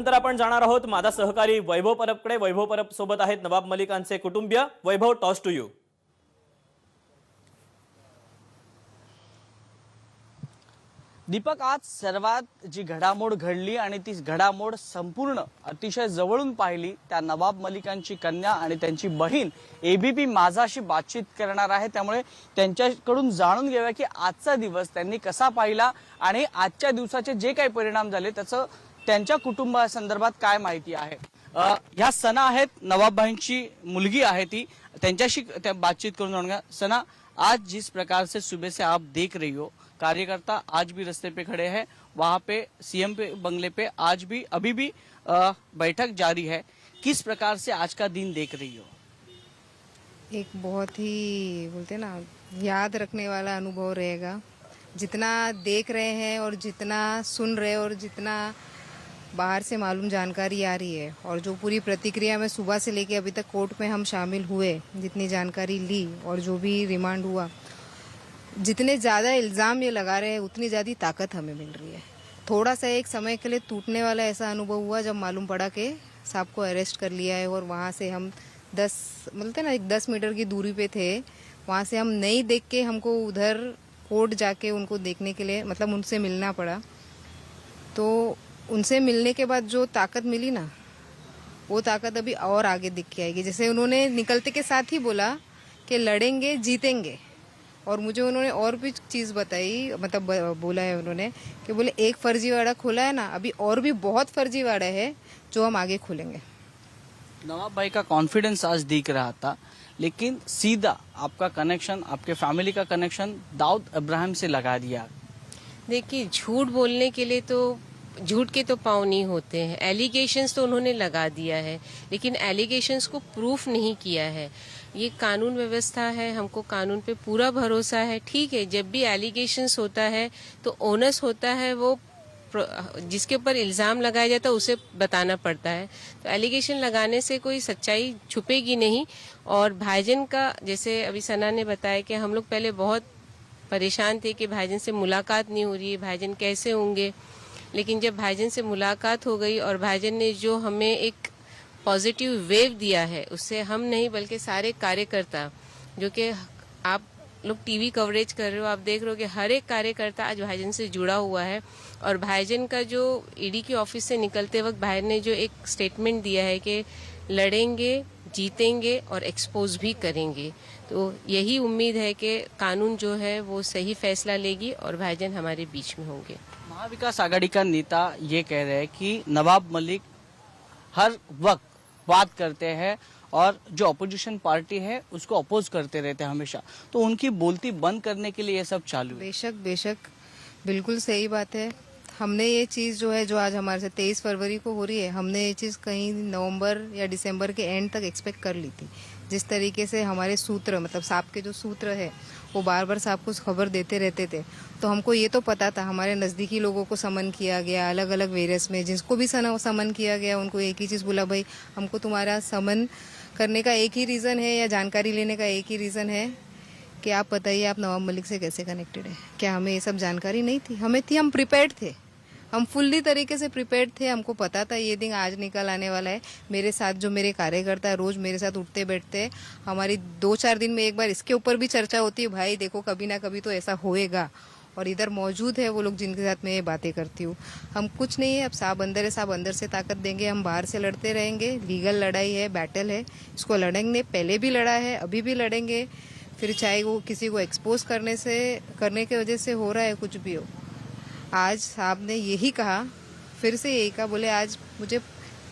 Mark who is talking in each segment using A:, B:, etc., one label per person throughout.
A: नंतर आपण जाणार आहोत माझा सहकारी वैभव परबकडे। वैभव परब सोबत आहेत नवाब मलिकांचे कुटुंबीय। वैभव, टॉस टू यू।
B: दीपक, आज सर्वात जी घडामोड घडली आणि ती घडामोड संपूर्ण अतिशय जवळून पाहिली त्या नवाब मलिकांची कन्या आणि त्यांची बहीण एबीपी माझाशी बातचीत करणार आहे। त्यामुळे त्यांच्याकडून जाणून घेऊया की आजचा दिवस त्यांनी कसा पाहिला आणि आजच्या दिवसाचे जे काही परिणाम झाले त्याचं त्यांच्या कुटुंबासंदर्भात काय माहिती आहे। ह्या सना आहेत, नवाबभाईंची मुलगी आहे ती, त्यांच्याशी बातचीत करून जाणून घ्या। सना, आज जिस प्रकार से सुबह से आप देख रही हो, कार्यकर्ता आज भी रास्ते पे खड़े हैं, वहां पे सीएम पे बंगले पे आज भी अभी भी बैठक जारी है, किस प्रकार से आज का दिन देख रही हो?
C: एक बहुत ही बोलते ना याद रखने वाला अनुभव रहेगा। जितना देख रहे हैं और जितना सुन रहे हैं और जितना बाहर से मालूम जानकारी आ रही है और जो पूरी प्रतिक्रिया में सुबह से लेके अभी तक कोर्ट में हम शामिल हुए, जितनी जानकारी ली और जो भी रिमांड हुआ, जितने ज़्यादा इल्ज़ाम ये लगा रहे हैं उतनी ज़्यादा ताकत हमें मिल रही है। थोड़ा सा एक समय के लिए टूटने वाला ऐसा अनुभव हुआ जब मालूम पड़ा कि साहब को अरेस्ट कर लिया है और वहाँ से हम 10 मीटर की दूरी पे थे। वहाँ से हम नहीं देख के हमको उधर कोर्ट जाके उनको देखने के लिए मतलब उनसे मिलना पड़ा। तो उनसे मिलने के बाद जो ताकत मिली ना, वो ताकत अभी और आगे दिख के आएगी। जैसे उन्होंने निकलते के साथ ही बोला कि लड़ेंगे जीतेंगे, और मुझे उन्होंने और भी चीज़ बताई, मतलब बोला है उन्होंने कि बोले एक फर्जीवाड़ा खोला है ना, अभी और भी बहुत फर्जीवाड़ा है जो हम आगे खोलेंगे।
B: नवाब भाई का कॉन्फिडेंस आज दिख रहा था, लेकिन सीधा आपका कनेक्शन, आपके फैमिली का कनेक्शन दाऊद इब्राहिम से लगा दिया।
D: देखिए, झूठ बोलने के लिए तो झूठ के तो पाँव नहीं होते हैं। एलिगेशंस तो उन्होंने लगा दिया है, लेकिन एलिगेशंस को प्रूफ नहीं किया है। ये कानून व्यवस्था है, हमको कानून पे पूरा भरोसा है। ठीक है, जब भी एलिगेशंस होता है तो ओनस होता है, वो जिसके ऊपर इल्ज़ाम लगाया जाता है उसे बताना पड़ता है। तो एलिगेशन लगाने से कोई सच्चाई छुपेगी नहीं। और भाईजान का, जैसे अभी सना ने बताया कि हम लोग पहले बहुत परेशान थे कि भाईजान से मुलाकात नहीं हो रही है, भाईजान कैसे होंगे। लेकिन जब भाईजान से मुलाकात हो गई और भाईजान ने जो हमें एक पॉजिटिव वेव दिया है, उससे हम नहीं बल्कि सारे कार्यकर्ता, जो कि आप लोग टीवी कवरेज कर रहे हो, आप देख रहे हो कि हर एक कार्यकर्ता आज भाईजान से जुड़ा हुआ है। और भाईजान का जो ईडी के ऑफिस से निकलते वक्त भाई ने जो एक स्टेटमेंट दिया है कि लड़ेंगे जीतेंगे और एक्सपोज भी करेंगे, तो यही उम्मीद है कि कानून जो है वो सही फैसला लेगी और भाईजान हमारे बीच में होंगे।
B: महाविकास आघाड़ी का नेता ये कह रहे हैं कि नवाब मलिक हर वक्त बात करते हैं और जो अपोजिशन पार्टी है उसको अपोज करते रहते हैं हमेशा, तो उनकी बोलती बंद करने के लिए ये सब चालू है।
C: बेशक बिल्कुल सही बात है। हमने ये चीज़ जो है, जो आज हमारे से 23 फरवरी को हो रही है, हमने ये चीज़ कहीं नवंबर या दिसंबर के एंड तक एक्सपेक्ट कर ली थी। जिस तरीके से हमारे सूत्र, मतलब साहब के जो सूत्र है वो बार बार साहब को खबर देते रहते थे, तो हमको ये तो पता था। हमारे नज़दीकी लोगों को समन किया गया, अलग अलग वेरियस में जिसको भी समन किया गया उनको एक ही चीज़ बोला, भाई हमको तुम्हारा समन करने का एक ही रीज़न है या जानकारी लेने का एक ही रीज़न है कि आप बताइए आप नवाब मलिक से कैसे कनेक्टेड है। क्या हमें ये सब जानकारी नहीं थी? हमें थी, हम प्रिपेयर्ड थे, हम फुल्ली तरीके से प्रिपेयर्ड थे। हमको पता था ये दिन आज निकल आने वाला है। मेरे साथ जो मेरे कार्यकर्ता रोज मेरे साथ उठते बैठते हैं, हमारी 2-4 दिन में एक बार इसके ऊपर भी चर्चा होती है, भाई देखो कभी ना कभी तो ऐसा होएगा। और इधर मौजूद है वो लोग जिनके साथ मैं ये बातें करती हूँ। हम कुछ नहीं है, अब साहब अंदर है, साहब अंदर से ताकत देंगे, हम बाहर से लड़ते रहेंगे। लीगल लड़ाई है, बैटल है, इसको लड़ेंगे। पहले भी लड़ा है, अभी भी लड़ेंगे। फिर चाहे वो किसी को एक्सपोज करने की वजह से हो रहा है, कुछ भी हो। आज साहब ने यही कहा, फिर से यही कहा, बोले आज मुझे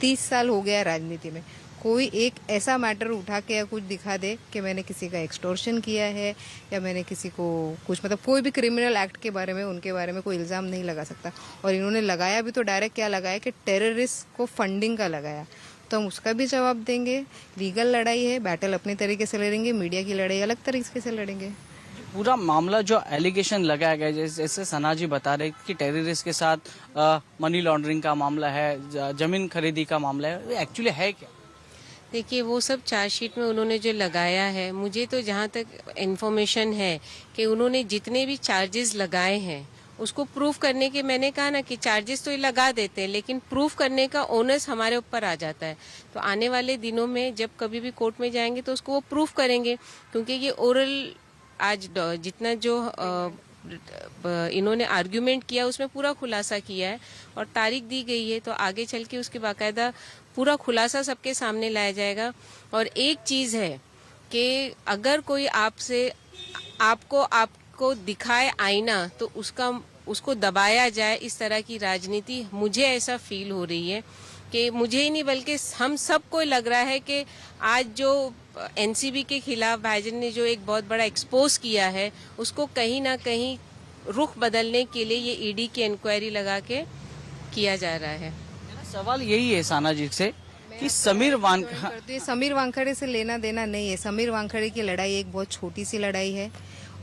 C: 30 साल हो गया राजनीति में, कोई एक ऐसा मैटर उठा के या कुछ दिखा दे कि मैंने किसी का एक्सटॉर्शन किया है या मैंने किसी को कुछ, मतलब कोई भी क्रिमिनल एक्ट के बारे में, उनके बारे में कोई इल्ज़ाम नहीं लगा सकता। और इन्होंने लगाया भी तो डायरेक्ट क्या लगाया कि टेररिस्ट को फंडिंग का लगाया, तो हम उसका भी जवाब देंगे। लीगल लड़ाई है, बैटल अपने तरीके से लड़ेंगे, मीडिया की लड़ाई अलग तरीके से लड़ेंगे।
B: पूरा मामला जो एलिगेशन लगाया गया, जैसे सना जी बता रहे कि टेररिस्ट के साथ मनी लॉन्ड्रिंग का मामला है, जमीन खरीदी का मामला है, एक्चुअली है क्या?
D: देखिए, वो सब चार्जशीट में उन्होंने जो लगाया है, मुझे तो जहाँ तक इन्फॉर्मेशन है कि उन्होंने जितने भी चार्जेस लगाए हैं उसको प्रूफ करने के, मैंने कहा ना कि चार्जेस तो ये लगा देते हैं लेकिन प्रूफ करने का ओनस हमारे ऊपर आ जाता है। तो आने वाले दिनों में जब कभी भी कोर्ट में जाएंगे तो उसको वो प्रूफ करेंगे, क्योंकि ये ओरल आज जितना जो इन्होंने आर्ग्यूमेंट किया उसमें पूरा खुलासा किया है और तारीख दी गई है, तो आगे चल के उसकी बाकायदा पूरा खुलासा सबके सामने लाया जाएगा। और एक चीज़ है कि अगर कोई आपको दिखाए आईना तो उसको दबाया जाए, इस तरह की राजनीति मुझे ऐसा फील हो रही है कि मुझे ही नहीं बल्कि हम सबको लग रहा है कि आज जो एनसीबी के खिलाफ भाईजान ने जो एक बहुत बड़ा एक्सपोज किया है उसको कहीं ना कहीं रुख बदलने के लिए ये ईडी की इंक्वायरी लगा के किया जा रहा है।
B: मेरा सवाल यही है साना जी से कि समीर
C: समीर वानखेड़े से लेना देना नहीं है। समीर वानखेड़े की लड़ाई एक बहुत छोटी सी लड़ाई है।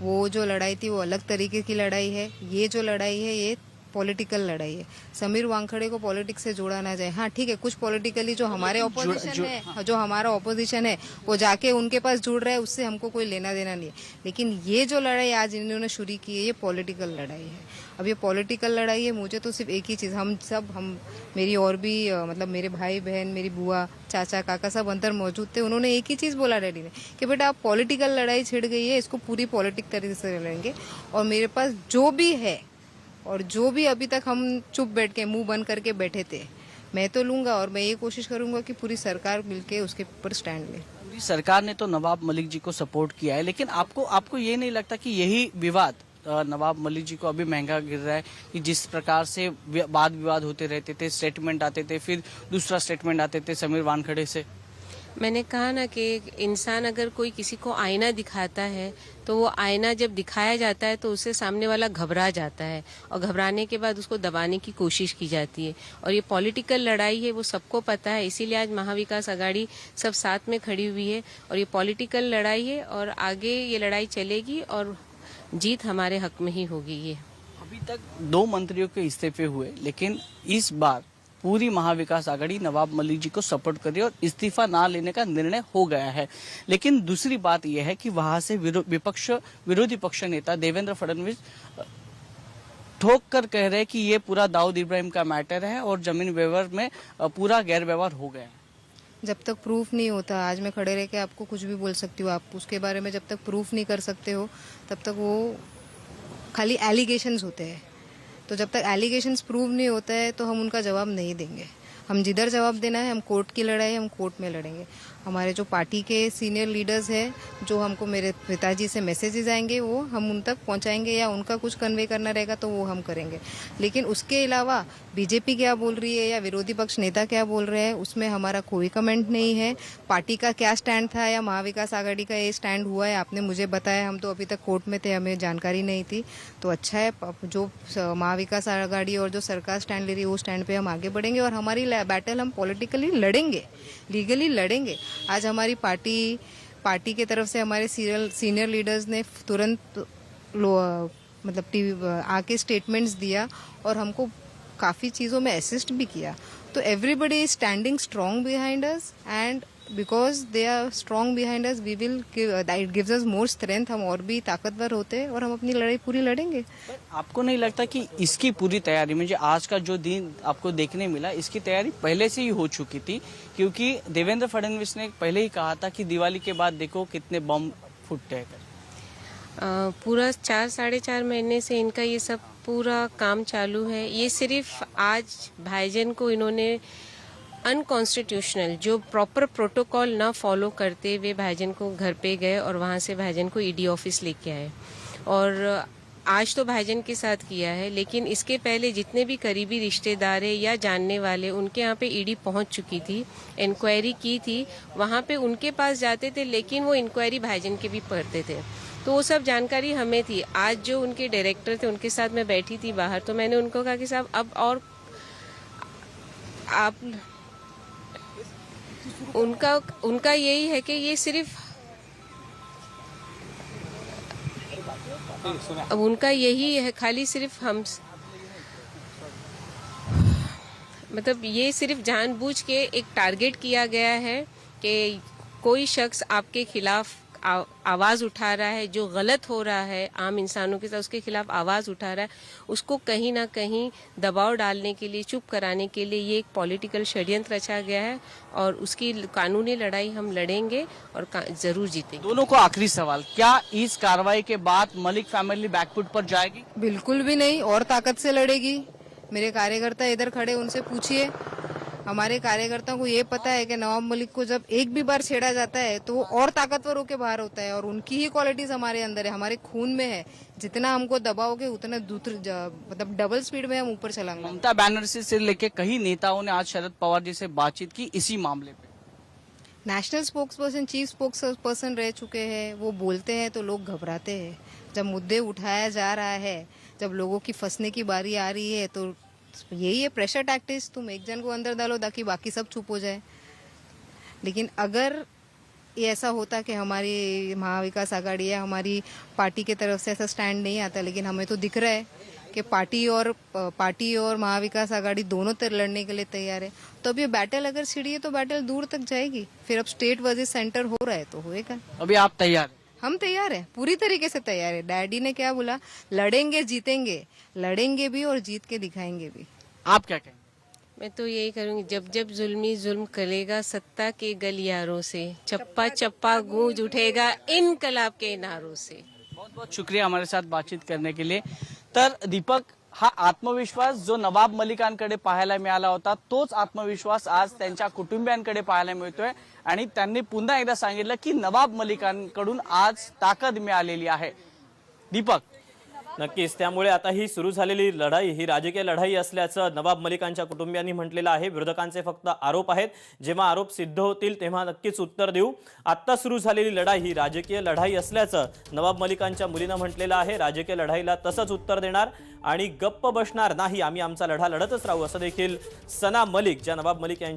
C: वो जो लड़ाई थी वो अलग तरीके की लड़ाई है। ये जो लड़ाई है ये पॉलिटिकल लड़ाई है। समीर वानखेड़े को पॉलिटिक्स से जोड़ा ना जाए। हाँ ठीक है, कुछ पॉलिटिकली जो हमारे ऑपोजिशन है, जो हमारा ऑपोजिशन है वो जाके उनके पास जुड़ रहा है, उससे हमको कोई लेना देना नहीं है। लेकिन ये जो लड़ाई आज इन्होंने शुरू की है ये पॉलिटिकल लड़ाई है। अब ये पॉलिटिकल लड़ाई है, मुझे तो सिर्फ एक ही चीज़, हम मेरी और भी मतलब मेरे भाई बहन, मेरी बुआ, चाचा, काका सब अंदर मौजूद थे। उन्होंने एक ही चीज़ बोला डैडी ने कि बेटा आप पॉलिटिकल लड़ाई छिड़ गई है, इसको पूरी पॉलिटिक तरीके से लड़ेंगे। और मेरे पास जो भी है और जो भी अभी तक हम चुप बैठ के मुंह बंद करके बैठे थे, मैं तो लूंगा और मैं ये कोशिश करूंगा कि पूरी सरकार मिलके उसके ऊपर स्टैंड ले।
B: पूरी सरकार ने तो नवाब मलिक जी को सपोर्ट किया है, लेकिन आपको ये नहीं लगता कि यही विवाद नवाब मलिक जी को अभी महंगा गिर रहा है कि जिस प्रकार से वाद विवाद होते रहते थे, स्टेटमेंट आते थे, फिर दूसरा स्टेटमेंट आते थे समीर वानखेड़े से।
D: मैंने कहा ना कि इंसान अगर कोई किसी को आईना दिखाता है तो वो आईना जब दिखाया जाता है तो उससे सामने वाला घबरा जाता है और घबराने के बाद उसको दबाने की कोशिश की जाती है। और ये पॉलिटिकल लड़ाई है, वो सबको पता है, इसीलिए आज महाविकास आघाड़ी सब साथ में खड़ी हुई है और ये पॉलिटिकल लड़ाई है और आगे ये लड़ाई चलेगी और जीत हमारे हक में ही होगी। ये
B: अभी तक 2 मंत्रियों के इस्तीफे हुए, लेकिन इस बार पूरी महाविकास आघाड़ी नवाब मलिक जी को सपोर्ट कर रही है और इस्तीफा ना लेने का निर्णय हो गया है। लेकिन दूसरी बात यह है कि वहां से विरोधी पक्ष नेता देवेंद्र फडणवीस ठोक कर कह रहे हैं कि ये पूरा दाऊद इब्राहिम का मैटर है और जमीन व्यवहार में पूरा गैर व्यवहार हो गया है।
C: जब तक प्रूफ नहीं होता, आज मैं खड़े रह के आपको कुछ भी बोल सकती हूँ, आप उसके बारे में जब तक प्रूफ नहीं कर सकते हो तब तक वो खाली एलिगेशंस होते हैं। तो जब तक एलिगेशंस प्रूव नहीं होता है तो हम उनका जवाब नहीं देंगे। हम जिधर जवाब देना है, हम कोर्ट की लड़ाई हम कोर्ट में लड़ेंगे। हमारे जो पार्टी के सीनियर लीडर्स हैं, जो हमको मेरे पिताजी से मैसेजेस आएंगे वो हम उन तक पहुंचाएंगे या उनका कुछ कन्वे करना रहेगा तो वो हम करेंगे। लेकिन उसके अलावा बीजेपी क्या बोल रही है या विरोधी पक्ष नेता क्या बोल रहे हैं उसमें हमारा कोई कमेंट नहीं है। पार्टी का क्या स्टैंड था या महाविकास आघाड़ी का ये स्टैंड हुआ है आपने मुझे बताया, हम तो अभी तक कोर्ट में थे, हमें जानकारी नहीं थी। तो अच्छा है, जो महाविकास आघाड़ी और जो सरकार स्टैंड ले रही है वो स्टैंड पे हम आगे बढ़ेंगे और हमारी बैटल हम पॉलिटिकली लड़ेंगे, लीगली लड़ेंगे। आज हमारी पार्टी की तरफ से हमारे सीनियर लीडर्स ने तुरंत मतलब टीवी आके स्टेटमेंट्स दिया और हमको काफ़ी चीज़ों में असिस्ट भी किया। तो everybody is standing strong behind us and because they are strong behind us we will it gives us more strength. हम और भी ताकतवर होते हैं और हम अपनी लड़ाई पूरी लड़ेंगे।
B: आपको नहीं लगता कि इसकी पूरी तैयारी में जो आज का जो दिन आपको देखने मिला, इसकी तैयारी पहले से ही हो चुकी थी? क्योंकि देवेंद्र फडणवीस ने पहले ही कहा था कि दिवाली के बाद देखो कितने बम फूटते हैं।
D: पूरा 4-4.5 महीने से इनका ये सब पूरा काम चालू है। ये सिर्फ आज भाईजान को इन्होंने अनकॉन्स्टिट्यूशनल जो प्रॉपर प्रोटोकॉल ना फॉलो करते हुए भाईजान को घर पे गए और वहाँ से भाईजान को ईडी ऑफिस लेके आए और आज तो भाईजान के साथ किया है, लेकिन इसके पहले जितने भी करीबी रिश्तेदार है या जानने वाले उनके यहाँ पे ईडी पहुँच चुकी थी, इंक्वायरी की थी, वहाँ पे उनके पास जाते थे लेकिन वो इंक्वायरी भाईजान के भी पढ़ते थे। तो वो सब जानकारी हमें थी। आज जो उनके डायरेक्टर थे उनके साथ मैं बैठी थी बाहर, तो मैंने उनको कहा कि साहब अब और आप उनका यही है कि ये सिर्फ अब उनका यही है, खाली सिर्फ हम मतलब ये सिर्फ जानबूझ के एक टारगेट किया गया है कि कोई शख्स आपके खिलाफ आवाज़ उठा रहा है, जो गलत हो रहा है आम इंसानों के साथ उसके खिलाफ आवाज़ उठा रहा है, उसको कहीं ना कहीं दबाव डालने के लिए, चुप कराने के लिए ये एक पॉलिटिकल षड्यंत्र रचा गया है और उसकी कानूनी लड़ाई हम लड़ेंगे और ज़रूर जीतेंगे।
B: दोनों को आखिरी सवाल, क्या इस कार्रवाई के बाद मलिक फैमिली बैकफुट पर जाएगी?
C: बिल्कुल भी नहीं, और ताकत से लड़ेगी। मेरे कार्यकर्ता इधर खड़े, उनसे पूछिए। हमारे कार्यकर्ताओं को ये पता है कि नवाब मलिक को जब एक भी बार छेड़ा जाता है तो वो और ताकतवर होकर बाहर होता है, और उनकी ही क्वालिटीज हमारे अंदर है, हमारे खून में है। जितना हमको दबाओगे उतना मतलब डबल स्पीड में हम ऊपर चलाएंगे।
B: ममता बनर्जी से लेके कई नेताओं ने आज शरद पवार जी से बातचीत की इसी मामले पे।
C: National spokes person, chief spokes person रह चुके हैं, वो बोलते हैं तो लोग घबराते हैं। जब मुद्दे उठाया जा रहा है, जब लोगों की फंसने की बारी आ रही है, तो यही है प्रेशर टैक्टिक्स। तुम एक जन को अंदर डालो ताकि बाकी सब चुप हो जाए। लेकिन अगर ये ऐसा होता कि हमारी महाविकास आघाड़ी या हमारी पार्टी की तरफ से ऐसा स्टैंड नहीं आता, लेकिन हमें तो दिख रहा है कि पार्टी और महाविकास आघाड़ी दोनों तरह लड़ने के लिए तैयार है। तो अब ये बैटल अगर छिड़ी है तो बैटल दूर तक जाएगी। फिर अब स्टेट वर्सेस सेंटर हो रहा है तो होएगा।
B: अभी आप तैयार हैं?
C: हम तैयार हैं, पूरी तरीके से तैयार है। डैडी ने क्या बोला, लड़ेंगे जीतेंगे, लड़ेंगे भी और जीत के दिखाएंगे भी।
B: आप क्या कहेंगे?
D: मैं तो यही करूंगी, जब जब जुल्मी जुल्म करेगा सत्ता के गलियारों से, चप्पा चप्पा गूंज उठेगा इनकलाब के नारों से।
B: बहुत बहुत शुक्रिया हमारे साथ बातचीत करने के लिए। तर दीपक, हा आत्मविश्वास जो नवाब मलिकांकडे पाहायला मिळाला होता तोच आत्मविश्वास आज त्यांच्या कुटुंबियांकडे पाहायला मिळतोय आणि त्यांनी पुन्हा एकदा सांगितलं की नवाब मलिकांकडून आज ताकद मिळालेली आहे। दीपक,
A: नक्कीच, त्यामुळे आता ही सुरू झालेली लढाई ही राजकीय लढाई असल्याचं नवाब मलिकांच्या कुटुंबियांनी म्हटलेलं आहे। विरोधकांचे फक्त आरोप आहेत, जेव्हा आरोप सिद्ध होतील तेव्हा नक्कीच उत्तर देऊ। आता सुरू झालेली लढाई ही राजकीय लढाई असल्याचं नवाब मलिकांच्या मुलीनं म्हटलेलं आहे। राजकीय लढाईला तसंच उत्तर देणार आणि गप्प बसणार नाही, आम्ही आमचा लढा लढतच राहू, असं देखील सना मलिक, ज्या नवाब मलिक यांच्या